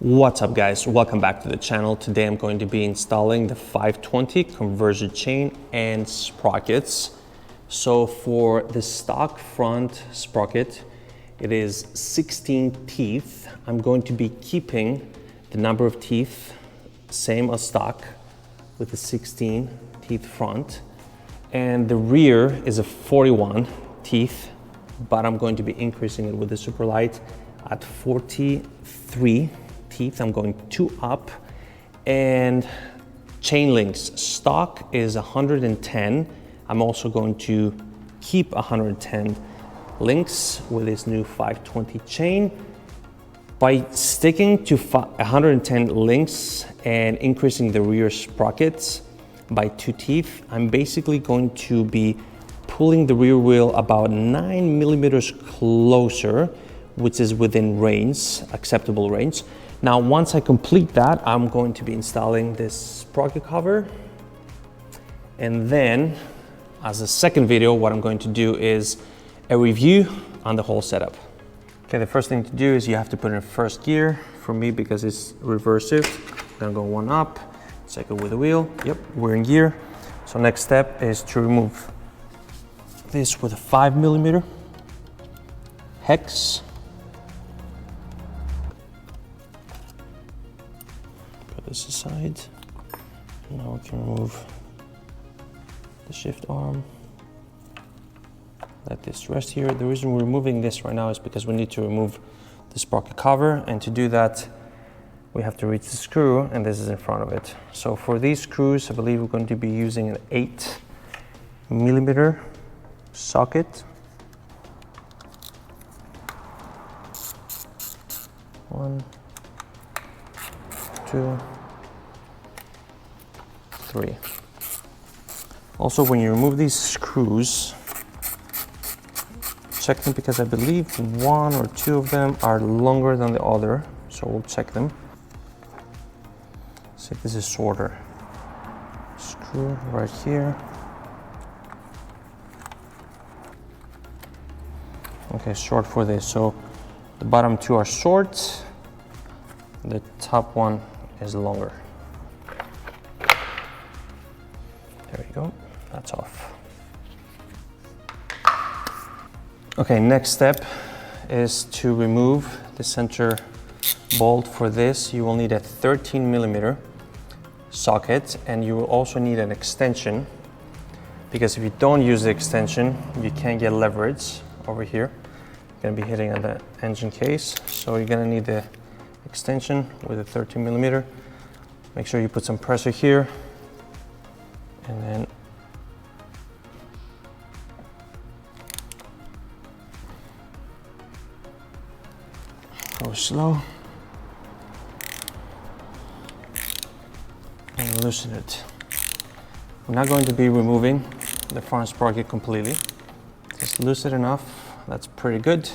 What's up guys, welcome back to the channel. Today I'm going to be installing the 520 conversion chain and sprockets. So for the stock front sprocket, it is 16 teeth. I'm going to be keeping the number of teeth same as stock with the 16 teeth front. And the rear is a 41 teeth, but I'm going to be increasing it with the Superlite at 43 teeth. I'm going 2 up, and chain links stock is 110. I'm also going to keep 110 links with this new 520 chain. By sticking to 110 links and increasing the rear sprockets by 2 teeth, I'm basically going to be pulling the rear wheel about 9 millimeters closer, which is within range, acceptable range. Now, once I complete that, I'm going to be installing this sprocket cover. And then, as a second video, what I'm going to do is a review on the whole setup. Okay, the first thing to do is you have to put in first gear. For me, because it's reverse shift, I'm gonna go 1 up, second with the wheel. Yep, we're in gear. So next step is to remove this with a 5 millimeter hex. This aside. Now we can remove the shift arm. Let this rest here. The reason we're removing this right now is because we need to remove the sprocket cover, and to do that we have to reach the screw, and this is in front of it. So for these screws, I believe we're going to be using an 8 millimeter socket. 1, 2, 3. Also, when you remove these screws, check them, because I believe 1 or 2 of them are longer than the other. So we'll check them. See if this is shorter. Screw right here. Okay, short for this. So the bottom 2 are short. The top one is longer. There you go, that's off. Okay, next step is to remove the center bolt. For this, you will need a 13 millimeter socket, and you will also need an extension, because if you don't use the extension, you can't get leverage over here. You're gonna be hitting on the engine case, so you're gonna need the extension with a 13 millimeter. Make sure you put some pressure here, and then go slow and loosen it. We're not going to be removing the front sprocket completely. Just loose it enough. That's pretty good.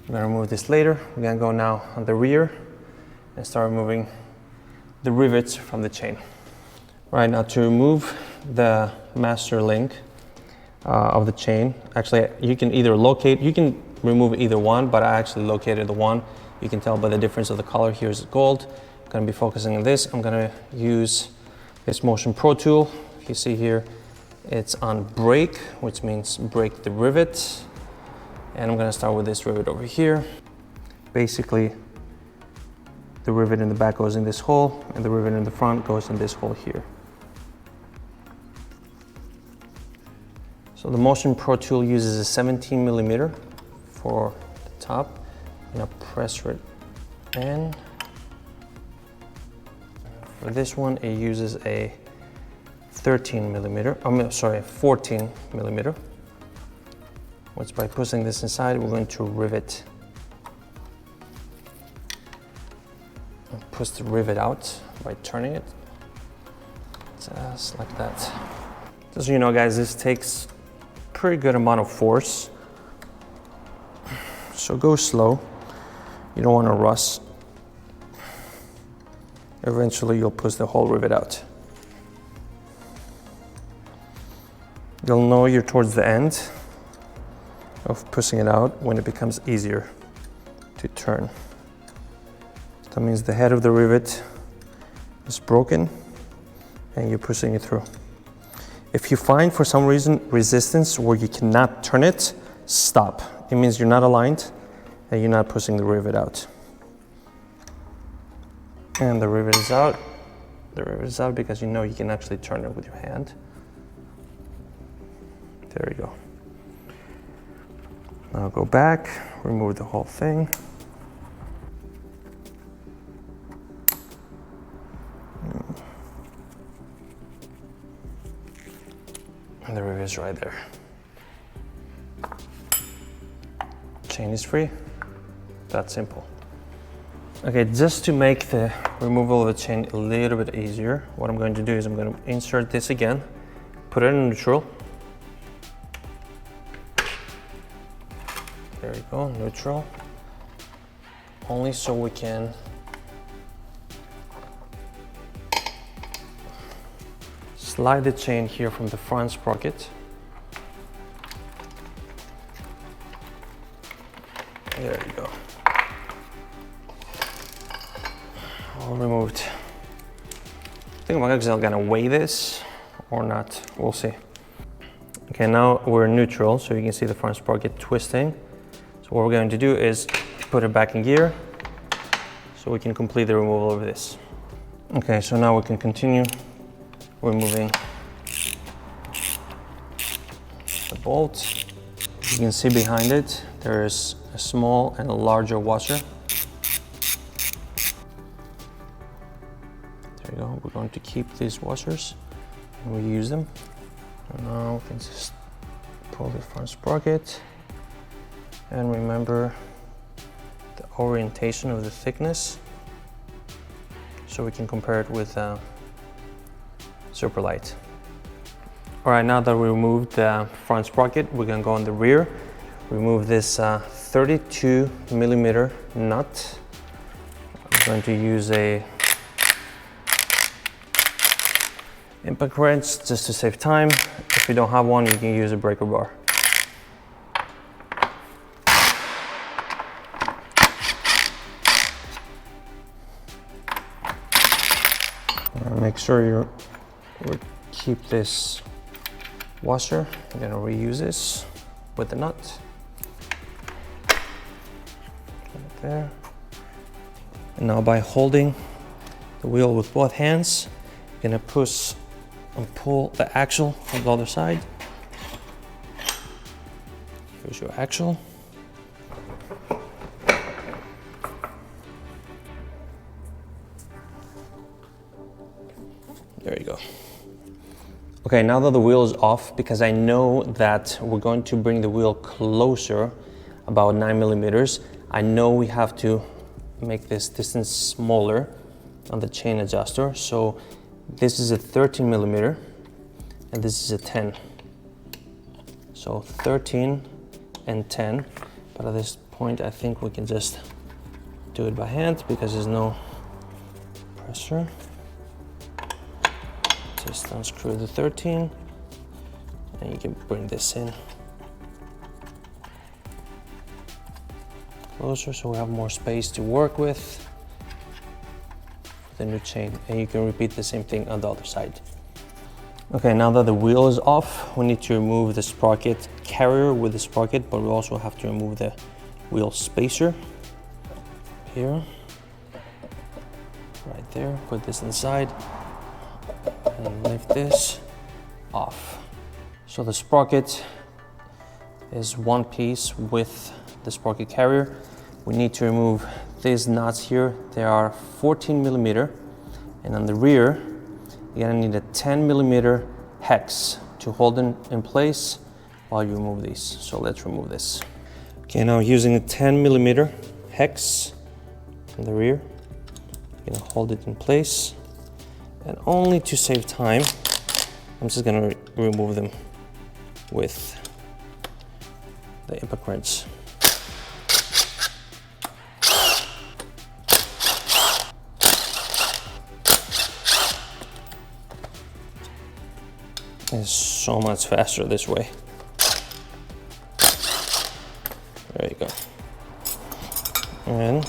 We're gonna remove this later. We're gonna go now on the rear and start removing the rivets from the chain. Right, now to remove the master link of the chain, actually you can either locate, you can remove either one, but I actually located the one. You can tell by the difference of the color. Here's gold. I'm gonna be focusing on this. I'm gonna use this Motion Pro tool. If you see here, it's on break, which means break the rivet. And I'm gonna start with this rivet over here. Basically, the rivet in the back goes in this hole, and the rivet in the front goes in this hole here. So the Motion Pro tool uses a 17 millimeter for the top. I'm gonna press it in. For this one, it uses a 13 millimeter, 14 millimeter. Which, by pushing this inside, we're going to rivet. And push the rivet out by turning it. Just like that. Just so you know, guys, this takes pretty good amount of force. So go slow. You don't want to rush. Eventually you'll push the whole rivet out. You'll know you're towards the end of pushing it out when it becomes easier to turn. That means the head of the rivet is broken and you're pushing it through. If you find for some reason resistance where you cannot turn it, stop. It means you're not aligned and you're not pushing the rivet out. And the rivet is out. The rivet is out because you know you can actually turn it with your hand. There you go. Now go back, remove the whole thing. And the rivet is right there. Chain is free. That simple. Okay, just to make the removal of the chain a little bit easier, what I'm going to do is I'm going to insert this again, put it in neutral. There you go, neutral. Only so we can slide the chain here from the front sprocket. There you go. All removed. I think I'm actually gonna weigh this or not, we'll see. Okay, now we're neutral, so you can see the front sprocket twisting. So what we're going to do is put it back in gear so we can complete the removal of this. Okay, so now we can continue removing the bolt. You can see behind it, there is a small and a larger washer. There you go, we're going to keep these washers and reuse them. And now we can just pull the front sprocket and remember the orientation of the thickness so we can compare it with Superlite. All right, now that we removed the front sprocket, we're gonna go on the rear. Remove this 32 millimeter nut. I'm going to use a impact wrench just to save time. If you don't have one, you can use a breaker bar. Make sure you keep this washer. I'm gonna reuse this with the nut. Right there. And now by holding the wheel with both hands, you're gonna push and pull the axle from the other side. Here's your axle. There you go. Okay, now that the wheel is off, because I know that we're going to bring the wheel closer, about 9 millimeters, I know we have to make this distance smaller on the chain adjuster. So this is a 13 millimeter and this is a 10. So 13 and 10, but at this point I think we can just do it by hand because there's no pressure. Just unscrew the 13 and you can bring this in closer so we have more space to work with the new chain, and you can repeat the same thing on the other side. Okay, now that the wheel is off, we need to remove the sprocket carrier with the sprocket, but we also have to remove the wheel spacer here, right there. Put this inside and lift this off. So the sprocket is one piece with the sprocket carrier. We need to remove these nuts here. They are 14 millimeter, and on the rear you're gonna need a 10 millimeter hex to hold them in place while you remove these. So let's remove this. Okay, now using a 10 millimeter hex on the rear, you're gonna hold it in place. And only to save time, I'm just gonna remove them with the impact wrench. It's so much faster this way. There you go. And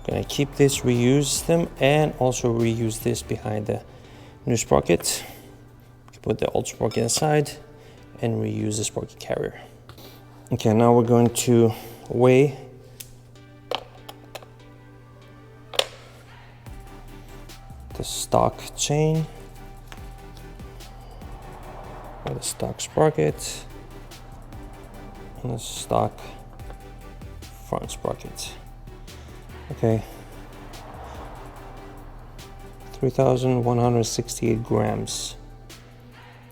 Gonna keep this, reuse them, and also reuse this behind the new sprocket. Put the old sprocket inside and reuse the sprocket carrier. Okay, now we're going to weigh the stock chain or the stock sprocket and the stock front sprocket. Okay, 3,168 grams.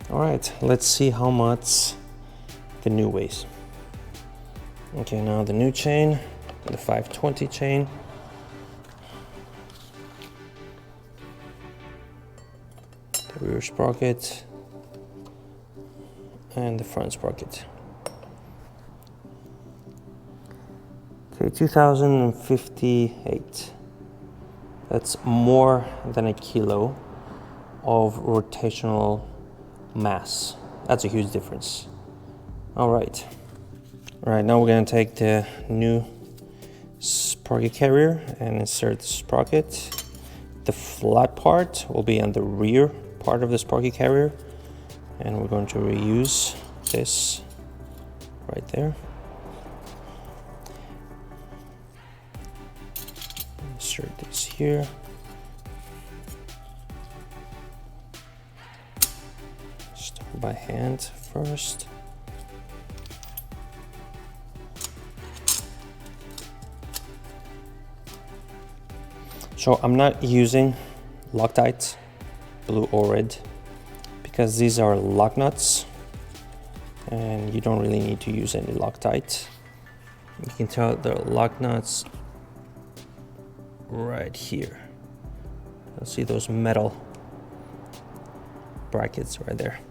All right, let's see how much the new weighs. Okay, now the new chain, the 520 chain. The rear sprocket and the front sprocket. Okay, 2,058. That's more than a kilo of rotational mass. That's a huge difference. All right. All right, now we're gonna take the new sprocket carrier and insert the sprocket. The flat part will be on the rear part of the sprocket carrier, and we're going to reuse this right there. Insert this here. Start by hand first. So I'm not using Loctite, blue or red, because these are lock nuts and you don't really need to use any Loctite. You can tell the lock nuts right here. You'll see those metal brackets right there.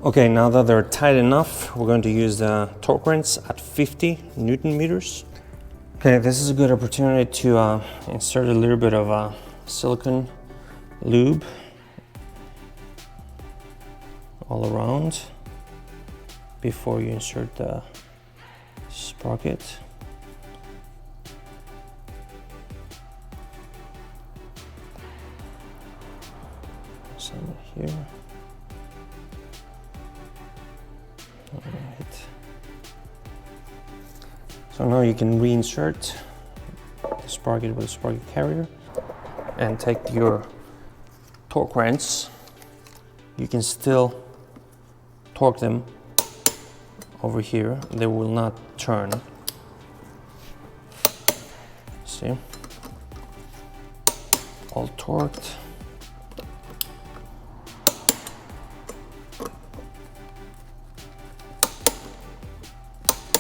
Okay, now that they're tight enough, we're going to use the torque wrench at 50 Newton meters. Okay, this is a good opportunity to insert a little bit of silicone lube all around before you insert the sprocket. Some here. All right. So now you can reinsert the sprocket with the sprocket carrier and take your torque wrench. You can still torque them over here. They will not turn. See? All torqued.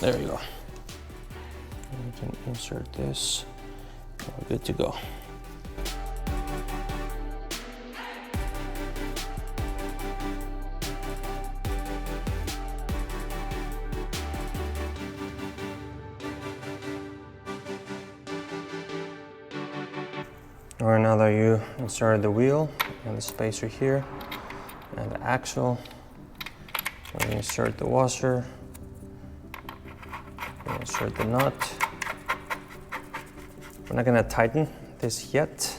There you go. And we can insert this. We're good to go. All right, now that you inserted the wheel and the spacer here and the axle, we're going to insert the washer. Insert the nut. We're not going to tighten this yet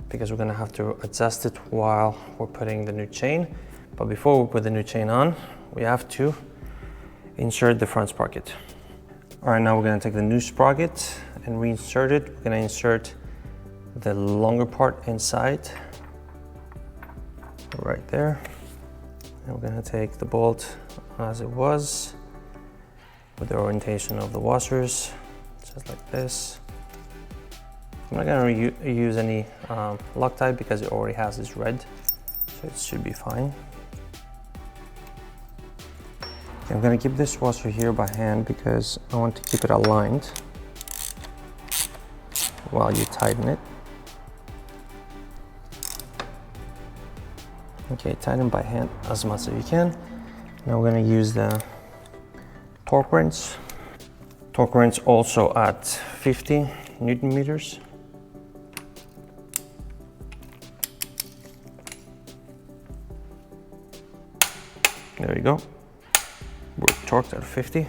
because we're going to have to adjust it while we're putting the new chain. But before we put the new chain on, we have to insert the front sprocket. All right, now we're going to take the new sprocket and reinsert it. We're going to insert the longer part inside right there. And we're going to take the bolt as it was, with the orientation of the washers, just like this. I'm not going to use any Loctite because it already has this red, so it should be fine. Okay, I'm going to keep this washer here by hand because I want to keep it aligned while you tighten it. Okay, tighten by hand as much as you can. Now we're going to use the torque wrench. Torque wrench also at 50 Newton meters. There you go. torqued at 50.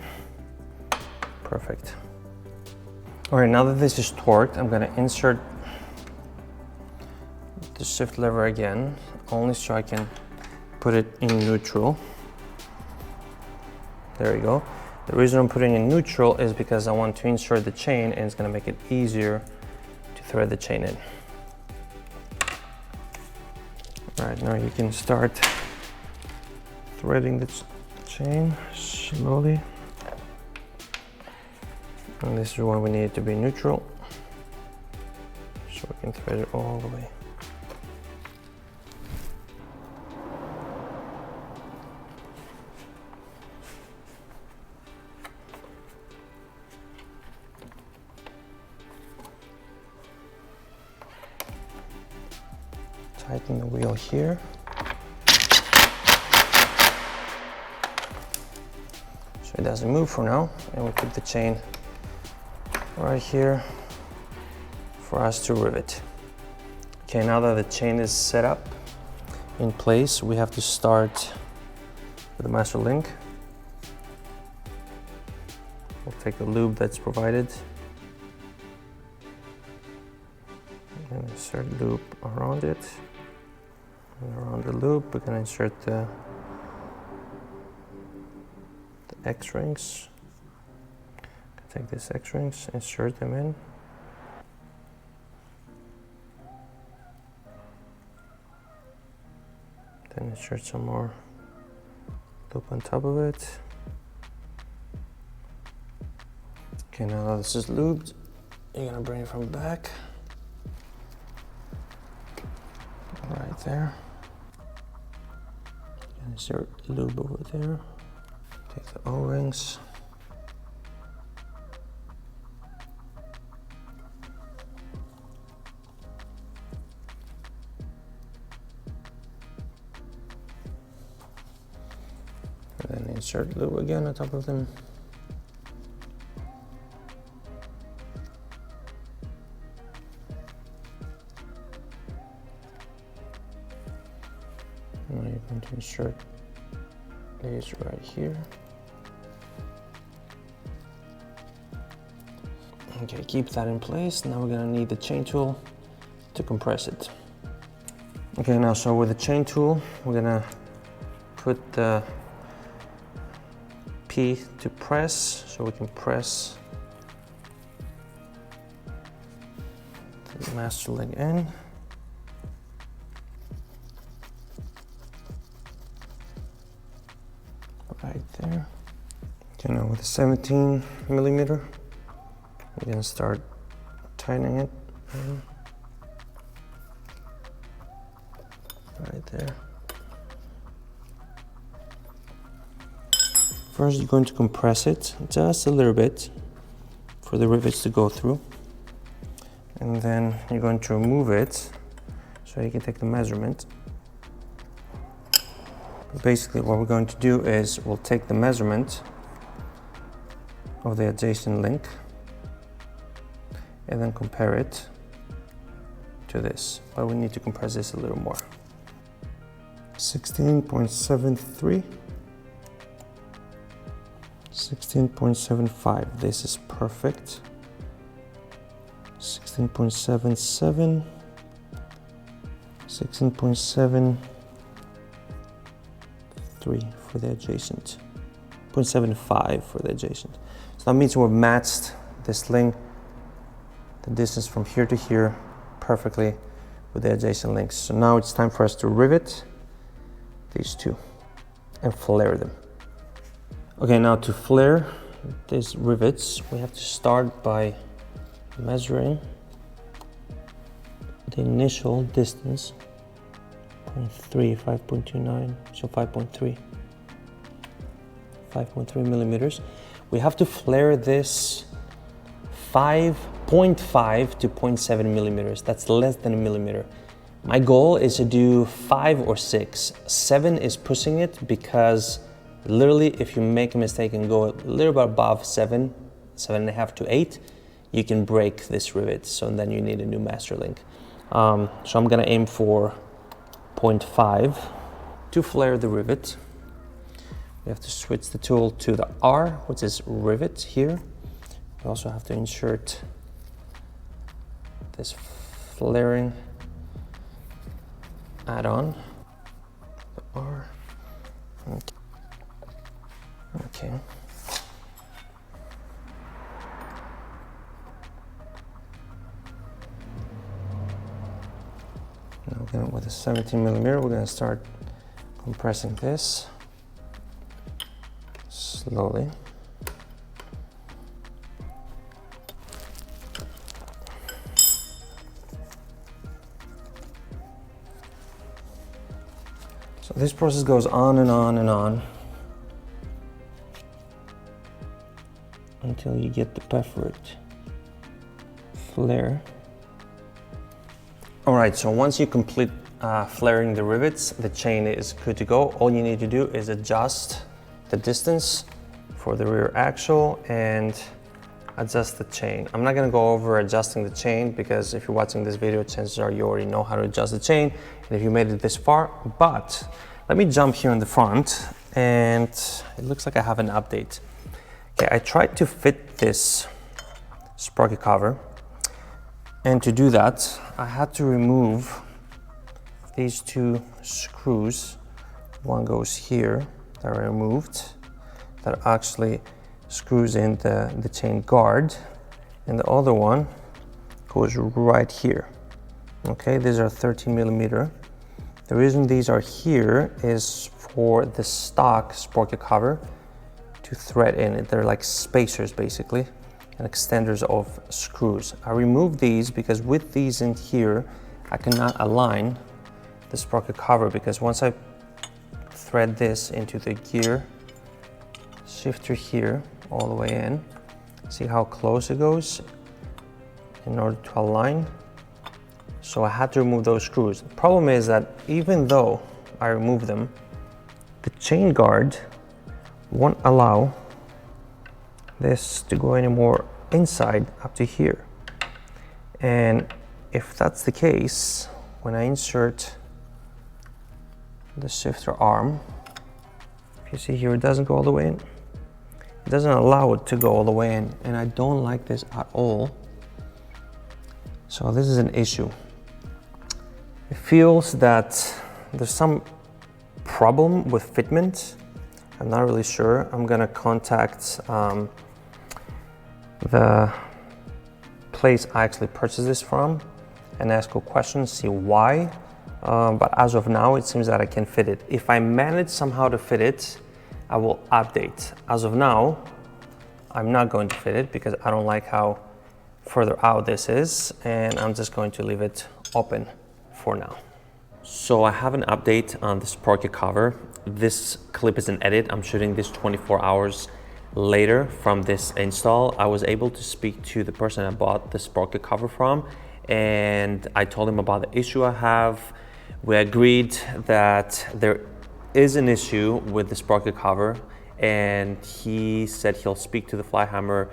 Perfect. All right, now that this is torqued, I'm gonna insert the shift lever again, only so I can put it in neutral. There we go. The reason I'm putting in neutral is because I want to insert the chain, and it's gonna make it easier to thread the chain in. All right, now you can start threading the chain slowly. And this is when we need it to be neutral, so we can thread it all the way. Tighten the wheel here. So it doesn't move for now, and we put the chain right here for us to rivet. Okay, now that the chain is set up in place, we have to start with the master link. We'll take the lube that's provided and insert lube around it. And around the loop, we're going to insert the X-rings. Take these X-rings, insert them in. Then insert some more loop on top of it. Okay, now that this is lubed, you're gonna bring it from the back. Right there. Insert lube over there. Take the O-rings. And then insert lube again on top of them. Now you're going to insert these right here. Okay, keep that in place. Now we're gonna need the chain tool to compress it. Okay, now so with the chain tool, we're gonna put the P to press, so we can press the master link in. Right there. Okay, now with a 17 millimeter, we're gonna start tightening it. Right there. First, you're going to compress it just a little bit for the rivets to go through. And then you're going to remove it so you can take the measurement. Basically, what we're going to do is we'll take the measurement of the adjacent link and then compare it to this. But we need to compress this a little more. 16.73. 16.75, this is perfect. 16.77, 16.73 for the adjacent, 0.75 for the adjacent. So that means we've matched this link, the distance from here to here, perfectly with the adjacent links. So now it's time for us to rivet these two and flare them. Okay, now to flare these rivets, we have to start by measuring the initial distance, 0.3, 5.29, so 5.3 millimeters. We have to flare this 5.5 to 0.7 millimeters. That's less than a millimeter. My goal is to do 5 or 6. 7 is pushing it because literally, if you make a mistake and go a little bit above 7.5 to 8, you can break this rivet. So then you need a new master link. So I'm gonna aim for 0.5. To flare the rivet, We have to switch the tool to the R, which is Rivet here. We also have to insert this flaring add-on. The R. Okay. Now with a 17mm, we're going to start compressing this slowly. So this process goes on and on and on until you get the perfect flare. All right, so once you complete flaring the rivets, the chain is good to go. All you need to do is adjust the distance for the rear axle and adjust the chain. I'm not gonna go over adjusting the chain because if you're watching this video, chances are you already know how to adjust the chain and if you made it this far, but let me jump here in the front and it looks like I have an update. Okay, I tried to fit this sprocket cover, and to do that, I had to remove these two screws. One goes here, that I removed, that actually screws in the chain guard, and the other one goes right here. Okay, these are 13mm. The reason these are here is for the stock sprocket cover to thread in it. They're like spacers basically, and extenders of screws. I removed these because with these in here, I cannot align the sprocket cover because once I thread this into the gear shifter here all the way in, see how close it goes in order to align. So I had to remove those screws. The problem is that even though I remove them, the chain guard won't allow this to go any more inside up to here. And if that's the case, when I insert the shifter arm, if you see here, it doesn't go all the way in. It doesn't allow it to go all the way in, and I don't like this at all. So this is an issue. It feels that there's some problem with fitment. I'm not really sure. I'm gonna contact the place I actually purchased this from and ask a question, see why. But as of now, it seems that I can fit it. If I manage somehow to fit it, I will update. As of now, I'm not going to fit it because I don't like how further out this is, and I'm just going to leave it open for now. So I have an update on the sprocket cover. This clip is an edit. I'm shooting this 24 hours later from this install. I was able to speak to the person I bought the sprocket cover from, and I told him about the issue I have. We agreed that there is an issue with the sprocket cover, and he said he'll speak to the Flyhammer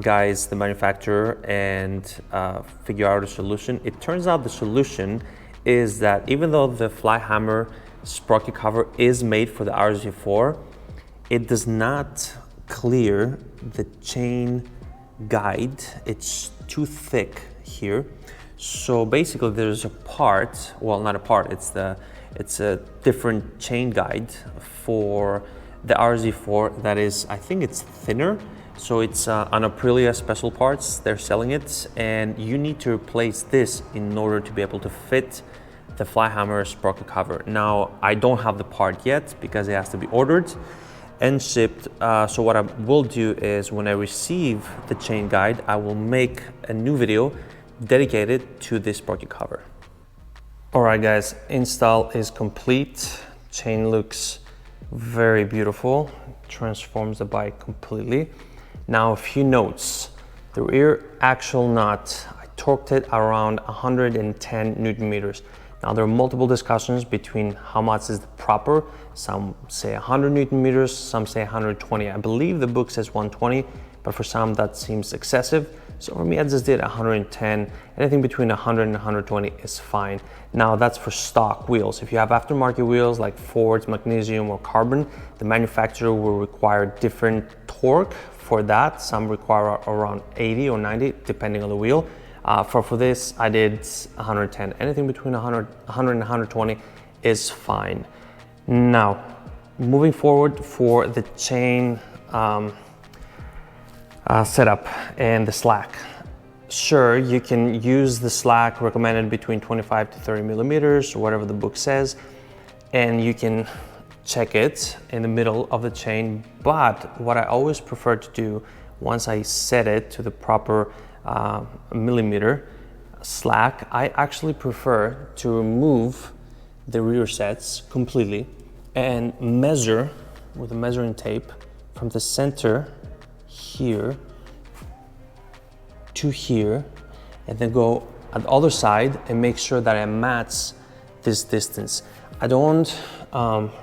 guys, the manufacturer, and figure out a solution. It turns out the solution is that even though the Flyhammer sprocket cover is made for the RSV4, it does not clear the chain guide. It's too thick here. So basically there's a part, well, not a part, it's a different chain guide for the RSV4 that is, I think it's thinner. So it's on Aprilia special parts, they're selling it, and you need to replace this in order to be able to fit the Flyhammer sprocket cover. Now, I don't have the part yet because it has to be ordered and shipped. So what I will do is when I receive the chain guide, I will make a new video dedicated to this sprocket cover. All right, guys, install is complete. Chain looks very beautiful, transforms the bike completely. Now, a few notes. The rear axle nut, I torqued it around 110 Newton meters. Now, there are multiple discussions between how much is the proper. Some say 100 Newton meters, some say 120. I believe the book says 120, but for some that seems excessive. So for me, I just did 110. Anything between 100 and 120 is fine. Now that's for stock wheels. If you have aftermarket wheels like Ford's, magnesium, or carbon, the manufacturer will require different torque for that. Some require around 80 or 90, depending on the wheel. For this, I did 110. Anything between 100 and 120 is fine. Now, moving forward for the chain setup and the slack. Sure, you can use the slack recommended between 25 to 30 millimeters, or whatever the book says, and you can check it in the middle of the chain. But what I always prefer to do, once I set it to the proper millimeter slack, I actually prefer to remove the rear sets completely and measure with a measuring tape from the center here to here, and then go at the other side and make sure that I match this distance. I don't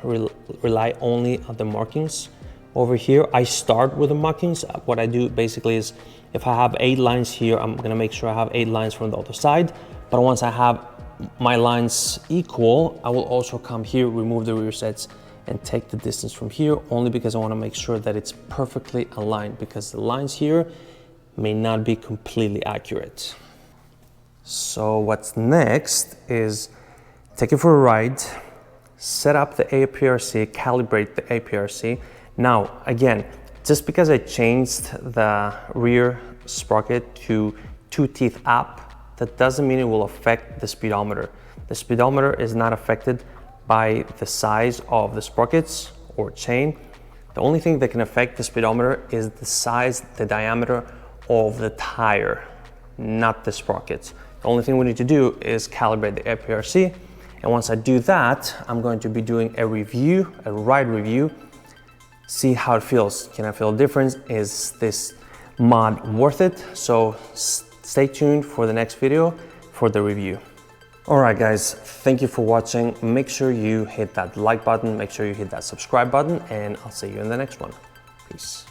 rely only on the markings over here. I start with the markings. What I do basically is, if I have 8 lines here, I'm gonna make sure I have 8 lines from the other side. But once I have my lines equal, I will also come here, remove the rear sets, and take the distance from here, only because I wanna make sure that it's perfectly aligned, because the lines here may not be completely accurate. So what's next is take it for a ride, set up the APRC, calibrate the APRC. Now, again, just because I changed the rear sprocket to 2 teeth up, that doesn't mean it will affect the speedometer. The speedometer is not affected by the size of the sprockets or chain. The only thing that can affect the speedometer is the size, the diameter of the tire, not the sprockets. The only thing we need to do is calibrate the APRC. And once I do that, I'm going to be doing a review, a ride review, see how it feels. Can I feel a difference? Is this mod worth it? So stay tuned for the next video for the review. All right, guys, thank you for watching. Make sure you hit that like button, make sure you hit that subscribe button, and I'll see you in the next one. Peace.